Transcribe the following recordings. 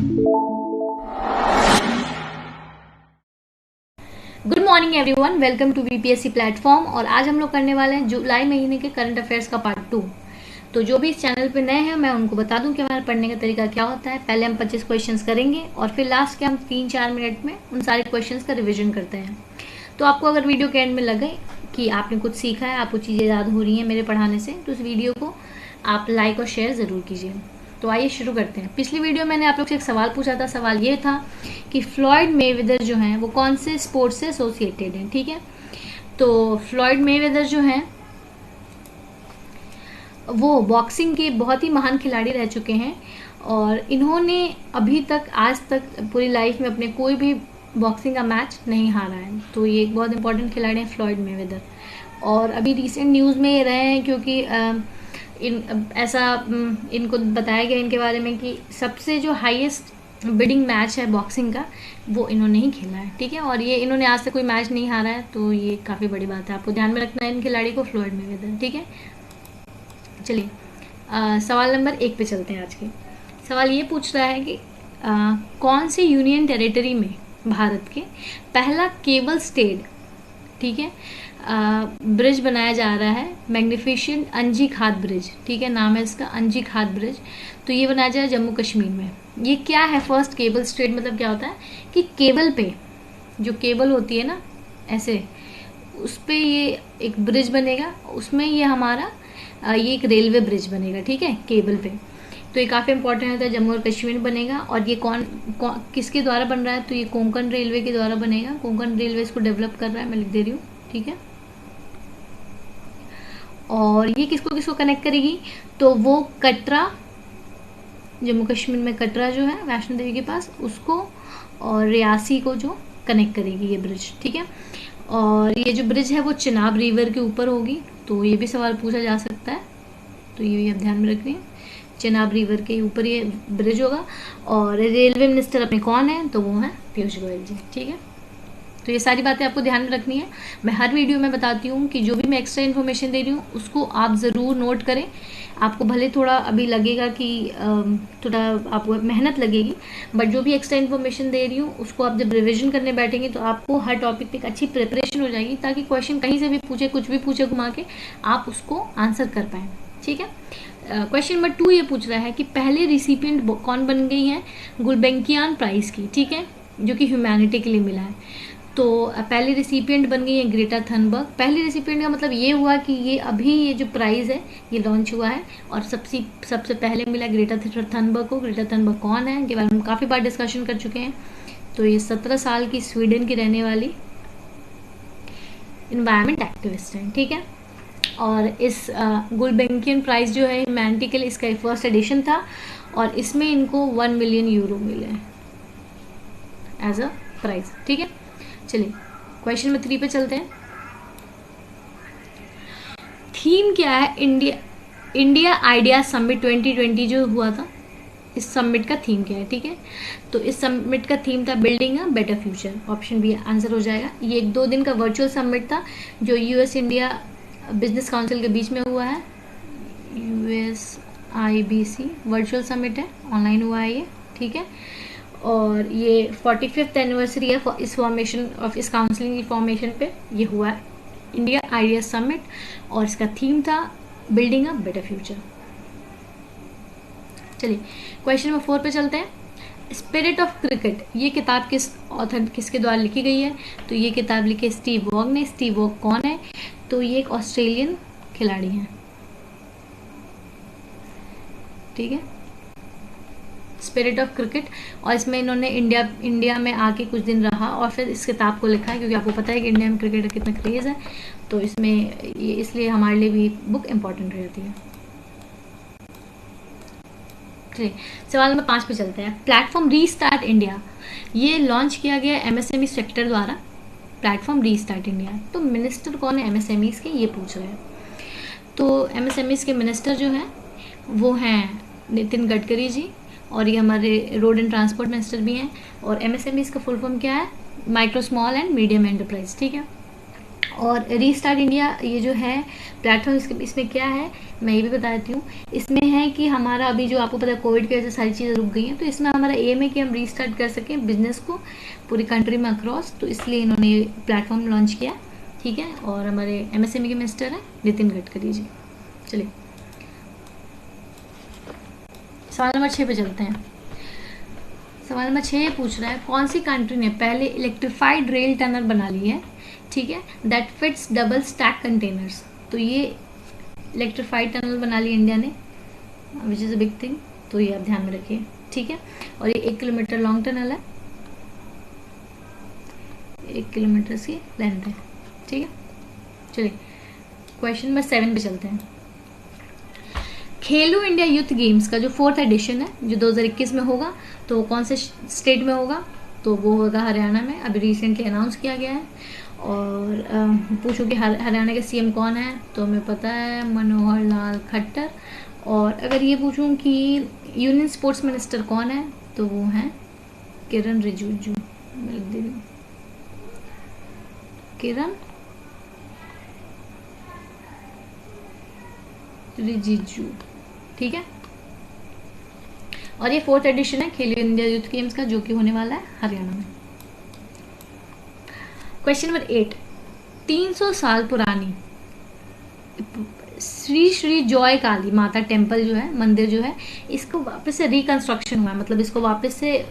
Good morning everyone, welcome to VPSC platform. और आज हम लोग करने वाले हैं जुलाई महीने के करंट अफेयर्स का पार्ट 2। तो जो भी इस चैनल पे नए हैं मैं उनको बता दूं कि हमारा पढ़ने का तरीका क्या होता है। पहले हम 25 क्वेश्चंस करेंगे और फिर लास्ट के हम 3-4 मिनट में उन सारे क्वेश्चंस का रिविजन करते हैं। तो आपको अगर वीडियो के एंड में लगे कि आपने कुछ सीखा है, आपको चीज़ें याद हो रही हैं मेरे पढ़ाने से, तो इस वीडियो को आप लाइक और शेयर ज़रूर कीजिए। तो आइए शुरू करते हैं। पिछली वीडियो मैंने आप लोग से एक सवाल पूछा था। सवाल ये था कि फ्लॉयड मेवेदर जो हैं वो कौन से स्पोर्ट्स से एसोसिएटेड हैं। ठीक है, तो फ्लॉयड मेवेदर जो हैं वो बॉक्सिंग के बहुत ही महान खिलाड़ी रह चुके हैं और इन्होंने अभी तक आज तक पूरी लाइफ में अपने कोई भी बॉक्सिंग का मैच नहीं हारा है। तो ये एक बहुत इंपॉर्टेंट खिलाड़ी हैं फ्लॉयड मेवेदर। और अभी रिसेंट न्यूज़ में ये रहे हैं क्योंकि इनको बताया गया इनके बारे में कि सबसे जो हाईएस्ट बिडिंग मैच है बॉक्सिंग का वो इन्होंने ही खेला है। ठीक है, और ये इन्होंने आज तक कोई मैच नहीं हारा है, तो ये काफ़ी बड़ी बात है। आपको ध्यान में रखना है इन खिलाड़ी को, फ्लॉयड मेवेदर। ठीक है, चलिए सवाल नंबर 1 पे चलते हैं। आज के सवाल ये पूछ रहा है कि कौन से यूनियन टेरिटरी में भारत के पहला केबल स्टेड, ठीक है, ब्रिज बनाया जा रहा है, मैग्निफिशेंट अंजी खाद ब्रिज। ठीक है, नाम है इसका अंजी खाद ब्रिज। तो ये बनाया जा रहा है जम्मू कश्मीर में। ये क्या है फर्स्ट केबल स्ट्रेट, मतलब क्या होता है कि केबल पे जो केबल होती है ना ऐसे, उस पर ये एक ब्रिज बनेगा, उसमें ये हमारा ये एक रेलवे ब्रिज बनेगा। ठीक है, केबल पे। तो ये काफ़ी इंपॉर्टेंट होता है, जम्मू और कश्मीर बनेगा। और ये कौन किसके द्वारा बन रहा है, तो ये कोंकण रेलवे के द्वारा बनेगा। कोंकण रेलवे इसको डेवलप कर रहा है, मैं लिख दे रही हूँ। ठीक है, और ये किसको किसको कनेक्ट करेगी, तो वो कटरा, जम्मू कश्मीर में कटरा जो है वैष्णो देवी के पास, उसको और रियासी को जो कनेक्ट करेगी ये ब्रिज। ठीक है, और ये जो ब्रिज है वो चिनाब रिवर के ऊपर होगी। तो ये भी सवाल पूछा जा सकता है, तो ये भी आप ध्यान में रखिए। चिनाब रिवर के ऊपर ये ब्रिज होगा। और रेलवे मिनिस्टर अपने कौन है, तो वो है पीयूष गोयल जी। ठीक है, तो ये सारी बातें आपको ध्यान में रखनी है। मैं हर वीडियो में बताती हूँ कि जो भी मैं एक्स्ट्रा इन्फॉर्मेशन दे रही हूँ उसको आप ज़रूर नोट करें। आपको भले थोड़ा अभी लगेगा कि थोड़ा आपको मेहनत लगेगी, बट जो भी एक्स्ट्रा इन्फॉर्मेशन दे रही हूँ उसको आप जब रिविजन करने बैठेंगे तो आपको हर टॉपिक पे एक अच्छी प्रिपरेशन हो जाएगी, ताकि क्वेश्चन कहीं से भी पूछे, कुछ भी पूछे घुमा के, आप उसको आंसर कर पाएँ। ठीक है, क्वेश्चन नंबर 2 ये पूछ रहा है कि पहले रिसिपिएंट कौन बन गई हैं गुलबेंकियान प्राइज़ की। ठीक है, जो कि ह्यूमैनिटी के लिए मिला है। तो पहली रेसिपिएंट बन गई है ग्रेटा थनबर्ग। पहली रेसिपिएंट का मतलब ये हुआ कि ये अभी ये जो प्राइज़ है ये लॉन्च हुआ है और सबसे पहले मिला ग्रेटा थनबर्ग को। ग्रेटा थनबर्ग कौन है, इनके बारे में काफ़ी बार डिस्कशन कर चुके हैं। तो ये 17 साल की स्वीडन की रहने वाली इन्वायरमेंट एक्टिविस्ट हैं। ठीक है, और इस गुलबेंकियन प्राइज़ जो है ह्यूमैनिटी के लिए, इसका फर्स्ट एडिशन था और इसमें इनको 1 मिलियन यूरो मिले एज अ प्राइज़। ठीक है, चलिए क्वेश्चन नंबर 3 पे चलते हैं। थीम क्या है इंडिया आइडिया समिट 2020 जो हुआ था, इस समिट का थीम क्या है। ठीक है, तो इस समिट का थीम था building a better future. Option B answer हो जाएगा। ये एक 2 दिन का वर्चुअल समिट था जो यूएस इंडिया बिजनेस काउंसिल के बीच में हुआ है। USIBC वर्चुअल समिट है, ऑनलाइन हुआ है ये। ठीक है, और ये 45th एनिवर्सरी है इस फॉर्मेशन ऑफ इस काउंसिलिंग की फॉर्मेशन पे ये हुआ है, इंडिया आइडिया समिट। और इसका थीम था बिल्डिंग अ बेटर फ्यूचर। चलिए क्वेश्चन नंबर 4 पे चलते हैं। स्पिरिट ऑफ क्रिकेट, ये किताब किसके द्वारा लिखी गई है, तो ये किताब लिखी स्टीव वॉग ने। स्टीव वॉग कौन है, तो ये एक ऑस्ट्रेलियन खिलाड़ी हैं। ठीक है, स्पिरिट ऑफ क्रिकेट। और इसमें इन्होंने इंडिया में आके कुछ दिन रहा और फिर इस किताब को लिखा है, क्योंकि आपको पता है कि इंडिया में क्रिकेट का कितना क्रेज़ है। तो इसमें ये इसलिए हमारे लिए भी बुक इम्पॉर्टेंट रहती है। चलिए सवाल नंबर 5 पे चलते हैं। प्लेटफॉर्म रीस्टार्ट इंडिया, ये लॉन्च किया गया MSME सेक्टर द्वारा। प्लेटफॉर्म रीस्टार्ट इंडिया, तो मिनिस्टर कौन है MSMEs के, ये पूछ रहे हैं। तो MSMEs के मिनिस्टर जो हैं वो हैं नितिन गडकरी जी, और ये हमारे रोड एंड ट्रांसपोर्ट मिनिस्टर भी हैं। और MSMEs का फुल फॉर्म क्या है, micro small and medium enterprise. ठीक है, और रीस्टार्ट इंडिया ये जो है प्लेटफॉर्म, इसमें क्या है मैं ये भी बता देती हूँ। इसमें है कि हमारा अभी जो आपको पता है कोविड की वजह से सारी चीज़ें रुक गई हैं, तो इसमें हमारा एम है कि हम रीस्टार्ट कर सकें बिजनेस को पूरी कंट्री में अक्रॉस, तो इसलिए इन्होंने ये प्लेटफॉर्म लॉन्च किया। ठीक है, और हमारे एमएसएमई के मिनिस्टर हैं नितिन गडकरी जी। चलिए सवाल नंबर 6 पे चलते हैं। सवाल नंबर 6 पूछ रहा है कौन सी कंट्री ने पहले इलेक्ट्रीफाइड रेल टनल बना ली है, ठीक है, that fits double stack containers. तो ये इलेक्ट्रीफाइड टनल बना ली इंडिया ने, which is a big thing, तो ये आप ध्यान में रखिए। ठीक है, और ये 1 किलोमीटर लॉन्ग टनल है, 1 किलोमीटर की लेंथ है। ठीक है, चलिए क्वेश्चन नंबर 7 पे चलते हैं। खेलो इंडिया यूथ गेम्स का जो 4th एडिशन है जो 2021 में होगा, तो कौन से स्टेट में होगा, तो वो होगा हरियाणा में। अभी रिसेंटली अनाउंस किया गया है। और पूछो कि हरियाणा के सीएम कौन है, तो हमें पता है मनोहर लाल खट्टर। और अगर ये पूछूं कि यूनियन स्पोर्ट्स मिनिस्टर कौन है, तो वो हैं किरण रिजिजू। मैं लिख दे रही हूँ, किरण रिजिजू। ठीक है, और ये 4th एडिशन है खेलो इंडिया यूथ गेम्स का, जो कि होने वाला है हरियाणा में। क्वेश्चन नंबर 8, 300 साल पुरानी श्री श्री जॉय काली माता टेम्पल जो है, मंदिर जो है, इसको वापस से रिकंस्ट्रक्शन हुआ है, मतलब इसको वापस से,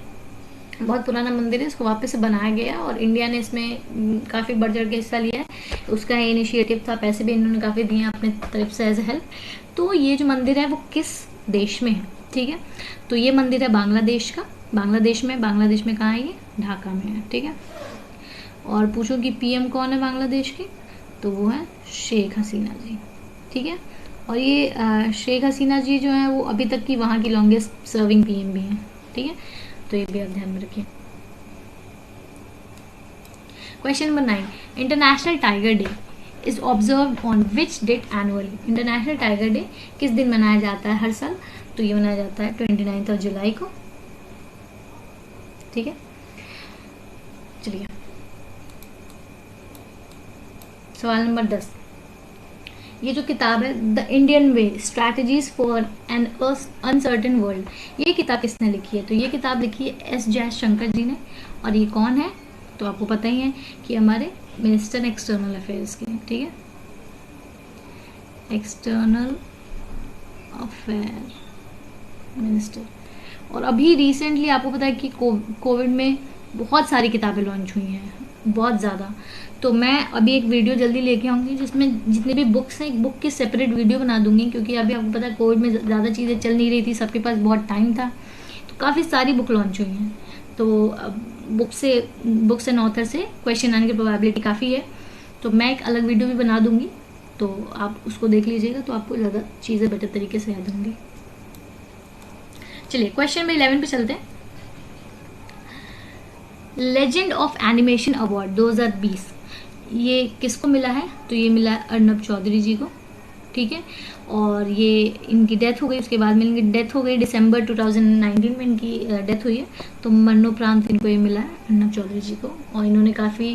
बहुत पुराना मंदिर है, इसको वापस से बनाया गया और इंडिया ने इसमें काफ़ी बढ़ चढ़ के हिस्सा लिया है। उसका इनिशिएटिव था, पैसे भी इन्होंने काफ़ी दिए अपने तरफ से एज ए हेल्प। तो ये जो मंदिर है वो किस देश में है, ठीक है, तो ये मंदिर है बांग्लादेश का, बांग्लादेश में कहाँ है ये, ढाका में है। ठीक है, और पूछो कि पीएम कौन है बांग्लादेश की, तो वो है शेख हसीना जी। ठीक है, और ये शेख हसीना जी जो है वो अभी तक की वहाँ की लॉन्गेस्ट सर्विंग पीएम भी हैं। ठीक है, तो ये भी आप ध्यान में रखिए। Question number 9, international tiger day is observe on which date annually. International tiger day किस दिन मनाया जाता है हर साल, तो ये मनाया जाता है 29 जुलाई को। ठीक है, चलिए सवाल नंबर 10, ये जो किताब है the Indian way strategies for an uncertain world, ये किताब किसने लिखी है, तो ये किताब लिखी है एस जयशंकर जी ने। और ये कौन है, तो आपको पता ही है कि हमारे मिनिस्टर एक्सटर्नल अफेयर्स के। ठीक है, एक्सटर्नल अफेयर मिनिस्टर। और अभी रिसेंटली आपको पता है कि कोविड में बहुत सारी किताबें लॉन्च हुई हैं, बहुत ज़्यादा। तो मैं अभी एक वीडियो जल्दी लेके आऊँगी जिसमें जितने भी बुक्स हैं, एक बुक की सेपरेट वीडियो बना दूंगी, क्योंकि अभी आपको पता है कोविड में ज़्यादा चीज़ें चल नहीं रही थी, सबके पास बहुत टाइम था, तो काफ़ी सारी बुक लॉन्च हुई हैं। तो बुक्स एंड ऑथर से क्वेश्चन आने की प्रोबेबिलिटी काफ़ी है, तो मैं एक अलग वीडियो भी बना दूंगी, तो आप उसको देख लीजिएगा, तो आपको ज़्यादा चीज़ें बेटर तरीके से याद होंगी। चलिए क्वेश्चन नंबर 11 पे चलते हैं। लेजेंड ऑफ एनिमेशन अवार्ड 2020 ये किसको मिला है, तो ये मिला है अर्नब चौधरी जी को। ठीक है, और ये इनकी डेथ हो गई, उसके बाद में इनकी डेथ हो गई दिसंबर 2019 में इनकी डेथ हुई है, तो मरणोपरांत इनको ये मिला है अर्नब चौधरी जी को। और इन्होंने काफ़ी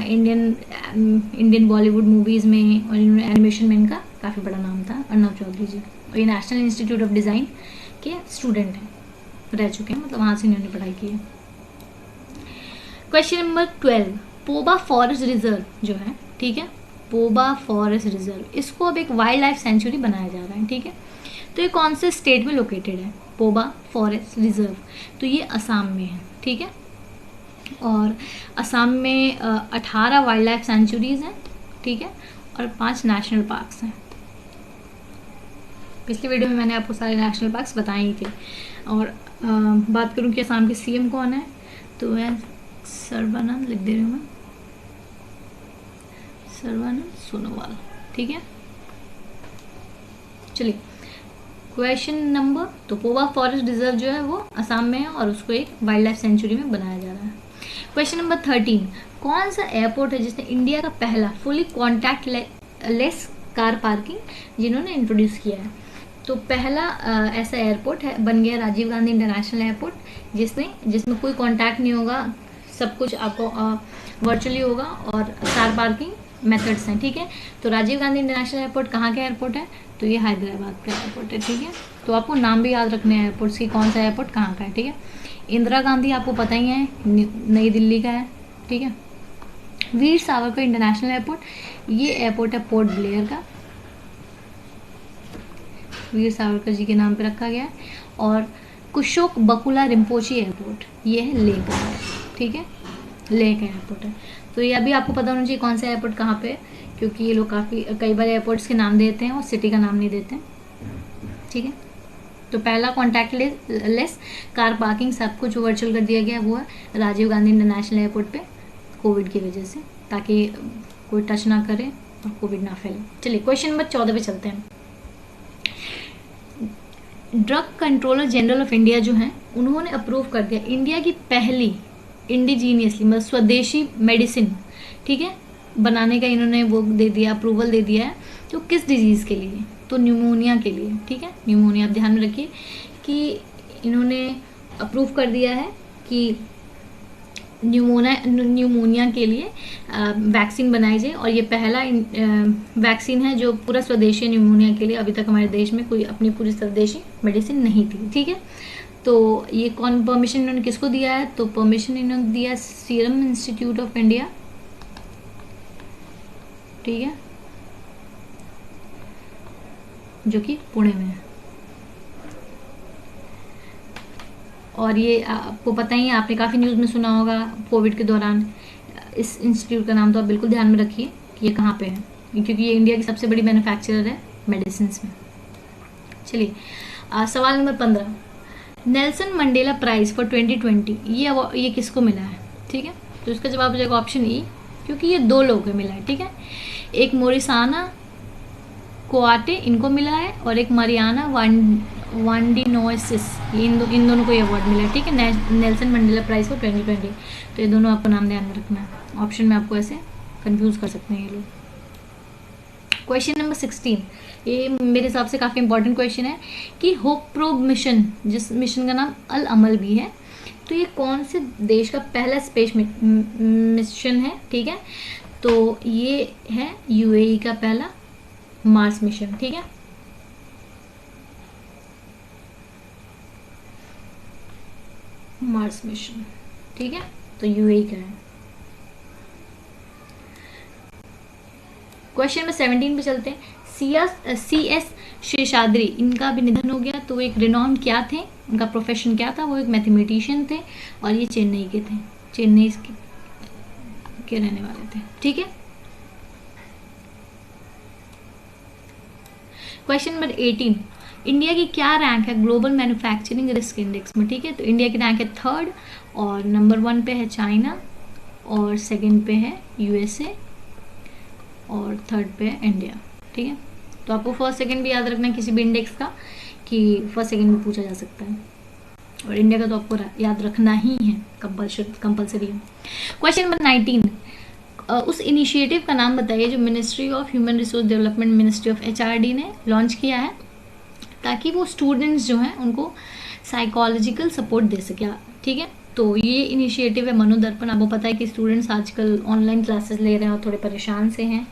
इंडियन बॉलीवुड मूवीज़ में और इन्होंने एनिमेशन में इनका काफ़ी बड़ा नाम था अर्नब चौधरी जी। और ये नेशनल इंस्टीट्यूट ऑफ डिज़ाइन के स्टूडेंट हैं, रह चुके हैं, मतलब वहाँ से इन्होंने पढ़ाई की है। क्वेश्चन नंबर 12, पोबा फॉरेस्ट रिजर्व जो है, ठीक है, पोबा फॉरेस्ट रिजर्व, इसको अब एक वाइल्ड लाइफ सेंचुरी बनाया जा रहा है। ठीक है, तो ये कौन से स्टेट में लोकेटेड है, पोबा फॉरेस्ट रिजर्व, तो ये असम में है। ठीक है, और असम में 18 वाइल्ड लाइफ सेंचुरीज हैं। ठीक है, और 5 नेशनल पार्क्स हैं। पिछली वीडियो में मैंने आपको सारे नेशनल पार्क्स बताए ही थे। और बात करूं कि असम के सीएम कौन है, तो है सर्बानंद, लिख दे रही हूँ मैं, सर्बानंद सोनोवाल। ठीक है, चलिए क्वेश्चन नंबर, तो पोबा फॉरेस्ट रिजर्व जो है वो असम में है और उसको एक वाइल्ड लाइफ सेंचुरी में बनाया जा रहा है। क्वेश्चन नंबर 13, कौन सा एयरपोर्ट है जिसने इंडिया का पहला fully contact less car parking जिन्होंने इंट्रोड्यूस किया है, तो पहला ऐसा एयरपोर्ट है बन गया राजीव गांधी इंटरनेशनल एयरपोर्ट, जिसमें कोई कॉन्टैक्ट नहीं होगा, सब कुछ आपको वर्चुअली होगा और कार पार्किंग मेथड्स हैं, ठीक है। तो राजीव गांधी इंटरनेशनल एयरपोर्ट कहाँ का एयरपोर्ट है, तो ये हैदराबाद का एयरपोर्ट है, ठीक है। तो आपको नाम भी याद रखने हैं एयरपोर्ट्स की, कौन सा एयरपोर्ट कहाँ का है, ठीक है। इंदिरा गांधी आपको पता ही है, नई दिल्ली का है, ठीक है। वीर सावरकर इंटरनेशनल एयरपोर्ट, ये एयरपोर्ट है पोर्ट ब्लेयर का, वीर सावरकर जी के नाम पे रखा गया है। और कुशोक बकुला रिम्पोची एयरपोर्ट, ये है लेह का, ठीक है, लेह का एयरपोर्ट है। तो ये अभी आपको पता होना चाहिए कौन सा एयरपोर्ट कहाँ पे है, क्योंकि ये लोग कई बार एयरपोर्ट्स के नाम देते हैं और सिटी का नाम नहीं देते हैं, ठीक है। तो पहला कॉन्टैक्ट लेस कार पार्किंग सब कुछ वर्चुअल कर दिया गया, वो है राजीव गांधी इंटरनेशनल एयरपोर्ट पे, कोविड की वजह से, ताकि कोई टच ना करे और कोविड ना फैले। चलिए क्वेश्चन नंबर 14 पे चलते हैं। Drug controller general of India जो हैं, उन्होंने अप्रूव कर दिया इंडिया की पहली इंडिजीनियसली मतलब स्वदेशी मेडिसिन, ठीक है, बनाने का इन्होंने वो दे दिया, अप्रूवल दे दिया है। तो किस डिजीज़ के लिए, तो न्यूमोनिया के लिए, ठीक है। न्यूमोनिया आप ध्यान में रखिए कि इन्होंने अप्रूव कर दिया है कि न्यूमोनिया के लिए वैक्सीन बनाई जाए, और ये पहला वैक्सीन है जो पूरा स्वदेशी न्यूमोनिया के लिए, अभी तक हमारे देश में कोई अपनी पूरी स्वदेशी मेडिसिन नहीं थी, ठीक है। तो ये कौन परमिशन इन्होंने किसको दिया है, तो परमिशन इन्होंने दिया सीरम इंस्टीट्यूट ऑफ इंडिया, ठीक है, जो कि पुणे में है। और ये आपको पता ही है, आपने काफ़ी न्यूज़ में सुना होगा कोविड के दौरान। इस इंस्टीट्यूट का नाम तो आप बिल्कुल ध्यान में रखिए कि ये कहाँ पे है, क्योंकि ये इंडिया की सबसे बड़ी मैन्युफैक्चरर है मेडिसिन में। चलिए सवाल number 15, Nelson Mandela prize for 2020, ये किसको मिला है, ठीक है। तो इसका जवाब हो जाएगा ऑप्शन ई, क्योंकि ये 2 लोगों को मिला है, ठीक है। एक मोरिसाना कोआटे इनको मिला है, और एक मरियाना वांडिनोसिस, ये इन दोनों को ये अवार्ड मिला है, ठीक है, नेल्सन मंडेला प्राइज़ फॉर 2020। तो ये दोनों आपको नाम ध्यान में रखना है, ऑप्शन में आपको ऐसे कंफ्यूज कर सकते हैं ये लोग। क्वेश्चन नंबर 16, ये मेरे हिसाब से काफ़ी इंपॉर्टेंट क्वेश्चन है कि होप प्रोब मिशन, जिस मिशन का नाम अल अमल भी है, तो ये कौन से देश का पहला स्पेस मिशन है, ठीक है। तो ये है यूएई का पहला मार्स मिशन, ठीक है। मार्स मिशन, ठीक है, तो यूएई का है। क्वेश्चन नंबर 17 पे चलते हैं। CS शेषाद्री, इनका भी निधन हो गया। तो एक रिनॉन क्या थे, उनका प्रोफेशन क्या था, वो एक मैथमेटिशियन थे, और ये चेन्नई के थे, चेन्नई के रहने वाले थे, ठीक है। क्वेश्चन नंबर 18, इंडिया की क्या रैंक है ग्लोबल मैन्युफैक्चरिंग रिस्क इंडेक्स में, ठीक है। तो इंडिया की रैंक है 3rd, और नंबर 1 पे है चाइना, और 2nd पे है USA, और 3rd पे है इंडिया, ठीक है। तो आपको 1st 2nd भी याद रखना है किसी भी इंडेक्स का, कि 1st 2nd भी पूछा जा सकता है, और इंडिया का तो आपको याद रखना ही है, कंपल्सरी है। क्वेश्चन नंबर 19, उस इनिशिएटिव का नाम बताइए जो ministry of human resource development, ministry of HRD ने लॉन्च किया है, ताकि वो स्टूडेंट्स जो हैं उनको साइकोलॉजिकल सपोर्ट दे सके, ठीक है। तो ये इनिशिएटिव है मनोदर्पण। आपको पता है कि स्टूडेंट्स आजकल ऑनलाइन क्लासेस ले रहे हैं और थोड़े परेशान से हैं,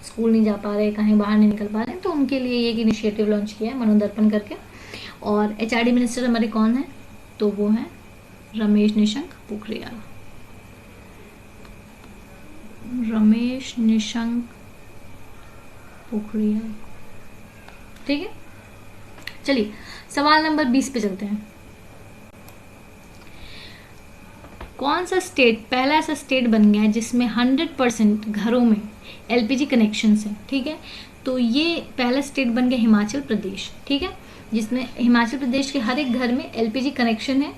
स्कूल नहीं जा पा रहे, कहीं बाहर नहीं निकल पा रहे हैं, तो उनके लिए ये एक इनिशिएटिव लॉन्च किया है मनोदर्पण करके। और HRD मिनिस्टर हमारे कौन हैं, तो वो हैं रमेश निशंक पोखरियाल, रमेश निशंक पोखरियाल, ठीक है। चलिए सवाल नंबर 20 पे चलते हैं। कौन सा स्टेट पहला ऐसा स्टेट बन गया है जिसमें 100% घरों में LPG कनेक्शन है, ठीक है। तो ये पहला स्टेट बन गया हिमाचल प्रदेश, ठीक है, जिसमें हिमाचल प्रदेश के हर एक घर में LPG कनेक्शन है।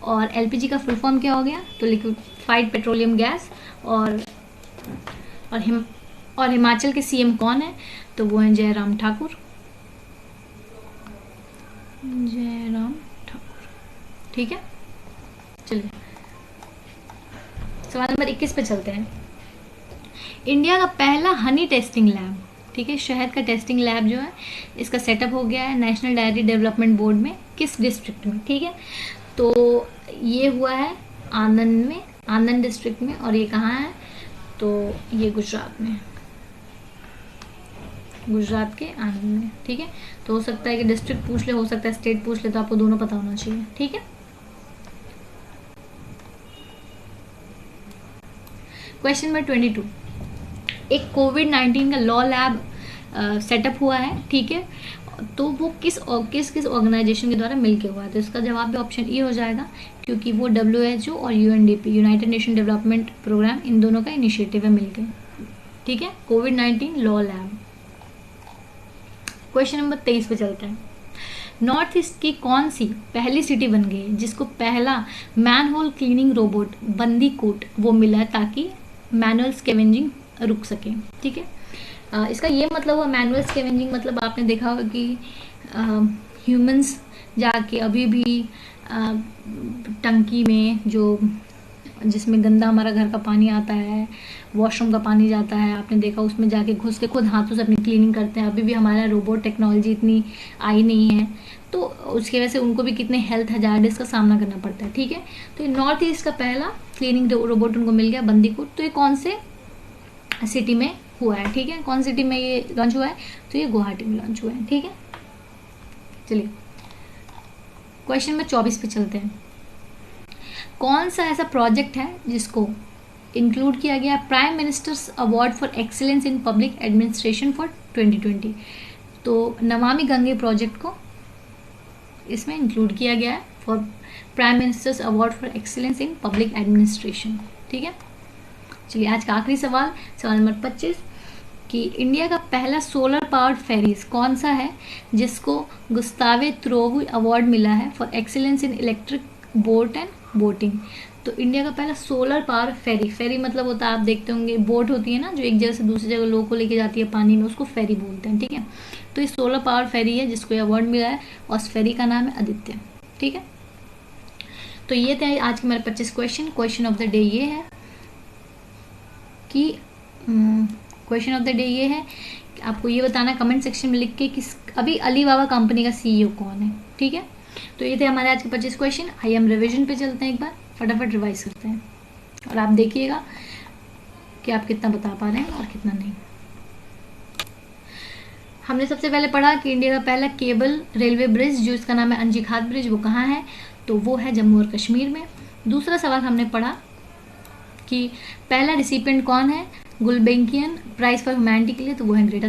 और LPG का फुल फॉर्म क्या हो गया, तो लिक्विफाइड पेट्रोलियम गैस। और हिमाचल के CM कौन है, तो वो हैं जयराम ठाकुर, ठीक है। चलिए सवाल नंबर 21 पे चलते हैं। इंडिया का पहला हनी टेस्टिंग लैब, ठीक है, शहद का टेस्टिंग लैब जो है इसका सेटअप हो गया है नेशनल डायरी डेवलपमेंट बोर्ड में, किस डिस्ट्रिक्ट में, ठीक है। तो ये हुआ है आनंद डिस्ट्रिक्ट में, और ये कहाँ है, तो ये गुजरात में, गुजरात के आनंद में, ठीक है। तो हो सकता है कि डिस्ट्रिक्ट पूछ ले, हो सकता है स्टेट पूछ ले, तो आपको दोनों पता होना चाहिए, ठीक है। क्वेश्चन नंबर 22, एक कोविड-19 का लॉ लैब सेटअप हुआ है, ठीक है। तो वो किस किस ऑर्गेनाइजेशन के द्वारा मिलकर हुआ है? तो इसका जवाब भी ऑप्शन ई हो जाएगा, क्योंकि वो WHO और UNDP, United Nation Development Programme, इन दोनों का इनिशिएटिव है मिलकर, ठीक है। कोविड-19 लॉ लैब। क्वेश्चन नंबर 23 पे चलते हैं। नॉर्थ ईस्ट की कौन सी पहली सिटी बन गई जिसको पहला मैन होल क्लीनिंग रोबोट बंदी कोट वो मिला है, ताकि मैनुअल स्कैवेंजिंग रुक सके, ठीक है। इसका ये मतलब हुआ, मैनुअल स्कैवेंजिंग मतलब आपने देखा होगा कि ह्यूमंस जाके अभी भी टंकी में जो जिसमें गंदा हमारा घर का पानी आता है, वॉशरूम का पानी जाता है, आपने देखा उसमें जाके घुस के खुद हाथों से अपनी क्लीनिंग करते हैं। अभी भी हमारा रोबोट टेक्नोलॉजी इतनी आई नहीं है, तो उसकी वजह से उनको भी कितने हेल्थ हजार्ड्स का सामना करना पड़ता है, ठीक है। तो ये नॉर्थ ईस्ट का पहला क्लीनिंग रोबोट उनको मिल गया, बंदीकोट। तो ये कौन से सिटी में हुआ है, ठीक है, कौन सिटी में ये लॉन्च हुआ है? तो ये गुवाहाटी में लॉन्च हुआ है, ठीक है। चलिए क्वेश्चन नंबर 24 पे चलते हैं। कौन सा ऐसा प्रोजेक्ट है जिसको इंक्लूड किया गया prime ministers award for excellence in public administration for 2020? तो नमामि गंगे प्रोजेक्ट को इसमें इंक्लूड किया गया है for prime ministers award for excellence in public administration, ठीक है। चलिए आज का आखिरी सवाल, सवाल नंबर 25, कि इंडिया का पहला सोलर पावर्ड फेरीज कौन सा है जिसको गुस्तावे त्रोवु अवार्ड मिला है for excellence in electric boat and boating? तो इंडिया का पहला सोलर पावर फेरी, फेरी मतलब होता है, आप देखते होंगे बोट होती है ना जो एक जगह से दूसरी जगह लोगों को लेके जाती है पानी में, उसको फेरी बोलते हैं, ठीक है। तो ये सोलर पावर फेरी है जिसको ये अवार्ड मिला है, और उस फेरी का नाम है आदित्य, ठीक है। तो ये थे आज के मेरे 25 question. Question of the day ये है कि क्वेश्चन ऑफ द डे ये है कि आपको ये बताना कमेंट सेक्शन में लिख के कि अभी अलीबाबा कंपनी का CEO कौन है, ठीक है। तो ये थे हमारे आज के 25 क्वेश्चन। आइए हम रिवीजन पे चलते हैं, एक बार फटाफट रिवाइज करते हैं और आप देखिएगा कि आप कितना बता पा रहे हैं और कितना नहीं। हमने सबसे पहले पढ़ा कि इंडिया का पहला केबल रेलवे ब्रिज जो इसका नाम है अंजीघाट ब्रिज, वो कहाँ है? तो वो है जम्मू और कश्मीर में। दूसरा सवाल हमने पढ़ा कि पहला रिसिपिएंट कौन है गुलबेंकियन प्राइज फॉर ह्यूमैनिटी के लिए? तो वो है ग्रेटा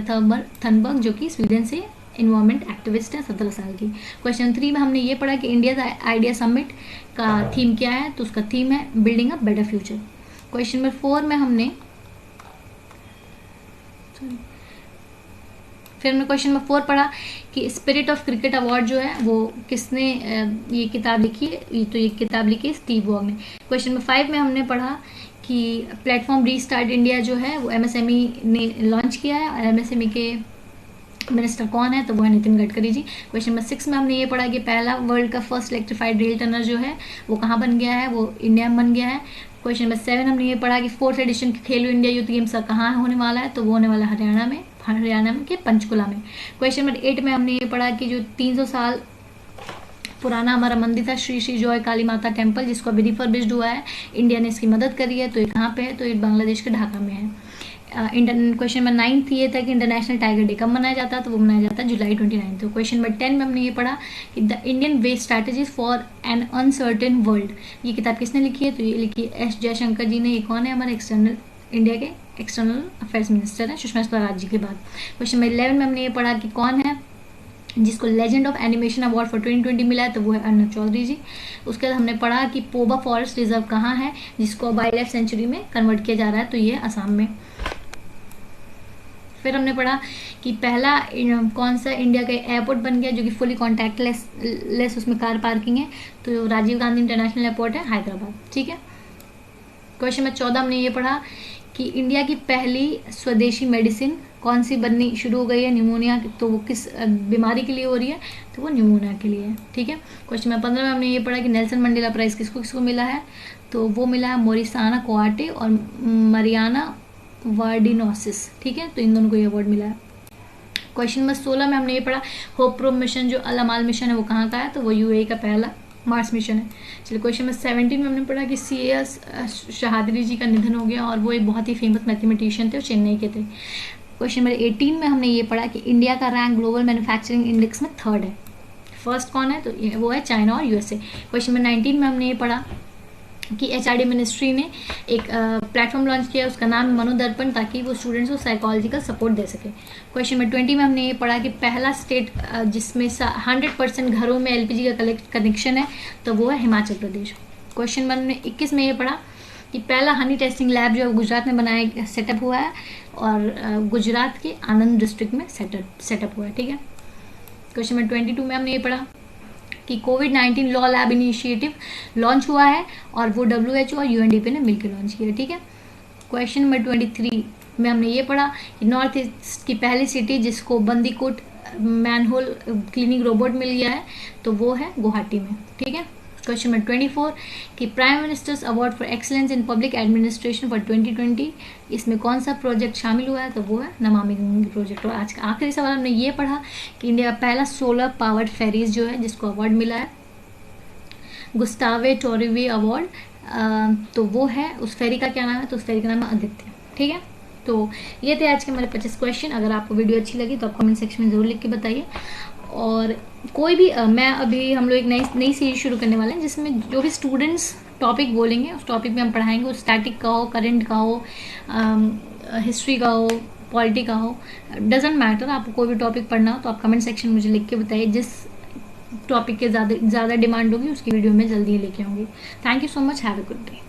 थनबर्ग जो कि स्वीडन से इन्वायरमेंट एक्टिविस्ट है, 17 साल की। क्वेश्चन 3 में हमने ये पढ़ा कि इंडिया आइडिया समिट का थीम क्या है? तो उसका थीम है building a better future. Question number 4 में हमने क्वेश्चन नंबर 4 पढ़ा कि स्पिरिट ऑफ क्रिकेट अवार्ड जो है वो किसने ये किताब लिखी है? तो ये किताब लिखी है स्टीव वॉग ने। क्वेश्चन नंबर 5 में हमने पढ़ा कि प्लेटफॉर्म रीस्टार्ट इंडिया जो है वो MSME ने लॉन्च किया है, और MSME के मिनिस्टर कौन है? तो वो है नितिन गडकरी जी। क्वेश्चन नंबर 6 में हमने ये पढ़ा कि पहला वर्ल्ड का फर्स्ट इलेक्ट्रिफाइड रेल टनल जो है वो कहाँ बन गया है? वो इंडिया में बन गया है। क्वेश्चन नंबर 7 हमने ये पढ़ा कि 4th एडिशन खेलो इंडिया यूथ गेम्स का कहाँ होने वाला है? तो वो होने वाला है हरियाणा में के पंचकुला में। क्वेश्चन नंबर 8 में हमने ये पढ़ा कि जो 300 साल पुराना हमारा मंदिर था श्री श्री जॉय काली माता टेम्पल, जिसको अभी रिफर्बिश्ड हुआ है, इंडिया ने इसकी मदद करी है। तो ये कहाँ पे है? तो ये बांग्लादेश के ढाका में है। क्वेश्चन नंबर 9 ये था कि इंटरनेशनल टाइगर डे कब मनाया जाता है? तो वो मनाया जाता है जुलाई 29। तो क्वेश्चन नंबर 10 में हमने ये पढ़ा कि the Indian west strategies for an uncertain world, ये किताब किसने लिखी है? तो ये लिखी S जयशंकर जी ने। ये कौन है? हमारे इंडिया के एक्सटर्नल अफेयर्स मिनिस्टर हैं, सुषमा स्वराज जी के बाद। क्वेश्चन नंबर 11 में हमने ये पढ़ा कि कौन है जिसको legend of animation award for 2020 मिला है? तो वो है अर्नब चौधरी जी। उसके बाद हमने पढ़ा कि पोबा फॉरेस्ट रिजर्व कहाँ है जिसको वाइल्ड लाइफ सेंचुरी में कन्वर्ट किया जा रहा है? तो ये असम में। फिर हमने पढ़ा कि पहला कौन सा इंडिया का एयरपोर्ट बन गया जो कि फुली कॉन्टैक्टलेस उसमें कार पार्किंग है? तो राजीव गांधी इंटरनेशनल एयरपोर्ट है हैदराबाद, ठीक है। क्वेश्चन नंबर 14 हमने ये पढ़ा कि इंडिया की पहली स्वदेशी मेडिसिन कौन सी बननी शुरू हो गई है निमोनिया? तो वो किस बीमारी के लिए हो रही है? तो वो निमोनिया के लिए है, ठीक है। क्वेश्चन नंबर 15 में हमने ये पढ़ा कि नेल्सन मंडेला प्राइज किसको किसको मिला है? तो वो मिला है मोरिसाना कोआटे और मरियाना वार्डिनोसिस, ठीक है। तो इन दोनों को ये अवार्ड मिला है। क्वेश्चन नंबर 16 में हमने ये पढ़ा होप प्रो मिशन जो अल अमाल मिशन है वो कहाँ का है? तो वो UAE का पहला मार्स मिशन है। चलिए क्वेश्चन नंबर 17 में हमने पढ़ा कि CAS शहादरी जी का निधन हो गया, और वो एक बहुत ही फेमस मैथमेटिशियन थे, वो चेन्नई के थे। क्वेश्चन नंबर 18 में हमने ये पढ़ा कि इंडिया का रैंक ग्लोबल मैन्युफैक्चरिंग इंडेक्स में 3rd है। फर्स्ट कौन है? तो वो है चाइना और यूएसए। क्वेश्चन नंबर 19 में हमने ये पढ़ा कि एचआरडी मिनिस्ट्री ने एक प्लेटफॉर्म लॉन्च किया, उसका नाम है मनोदर्पण, ताकि वो स्टूडेंट्स को साइकोलॉजिकल सपोर्ट दे सके। क्वेश्चन नंबर 20 में हमने ये पढ़ा कि पहला स्टेट जिसमें 100% घरों में एलपीजी का कनेक्शन है, तो वो है हिमाचल प्रदेश। क्वेश्चन नंबर 21 में ये पढ़ा कि पहला हनी टेस्टिंग लैब जो गुजरात में बनाया सेटअप हुआ है, और गुजरात के आनंद डिस्ट्रिक्ट में सेटअप हुआ है। ठीक है। क्वेश्चन नंबर 22 में हमने ये पढ़ा कि कोविड-19 लॉ लैब इनिशिएटिव लॉन्च हुआ है, और वो WHO और यूएनडीपी ने मिलकर लॉन्च किया। ठीक है। क्वेश्चन नंबर 23 में हमने ये पढ़ा कि नॉर्थ ईस्ट की पहली सिटी जिसको बंदीकोट मैनहोल क्लीनिंग रोबोट मिल गया है, तो वो है गुवाहाटी में। ठीक है। क्वेश्चन नंबर 24 कि prime ministers award for excellence in public administration for 2020, इसमें कौन सा प्रोजेक्ट शामिल हुआ है? तो वो है नमामि गंगे प्रोजेक्ट। और आज का आखिरी सवाल हमने ये पढ़ा कि इंडिया का पहला सोलर पावर्ड फेरीज जो है, जिसको अवार्ड मिला है गुस्तावे टोरिवे अवार्ड, तो वो है, उस फेरी का क्या नाम है? तो उस फेरी का नाम है आदित्य। ठीक है। तो ये थे आज के हमारे 25 क्वेश्चन। अगर आपको वीडियो अच्छी लगी तो आप कमेंट सेक्शन में ज़रूर लिख के बताइए। और कोई भी मैं अभी हम लोग एक नई सीरीज शुरू करने वाले हैं, जिसमें जो भी स्टूडेंट्स टॉपिक बोलेंगे उस टॉपिक में हम पढ़ाएंगे, वो स्टैटिक का हो, करंट का हो, हिस्ट्री का हो, पॉलिटी का हो, डजेंट मैटर। आपको कोई भी टॉपिक पढ़ना हो तो आप कमेंट सेक्शन में मुझे लिख के बताइए। जिस टॉपिक के ज़्यादा डिमांड होगी उसकी वीडियो में जल्दी ही लेके आऊँगी। Thank you so much. Have a good day.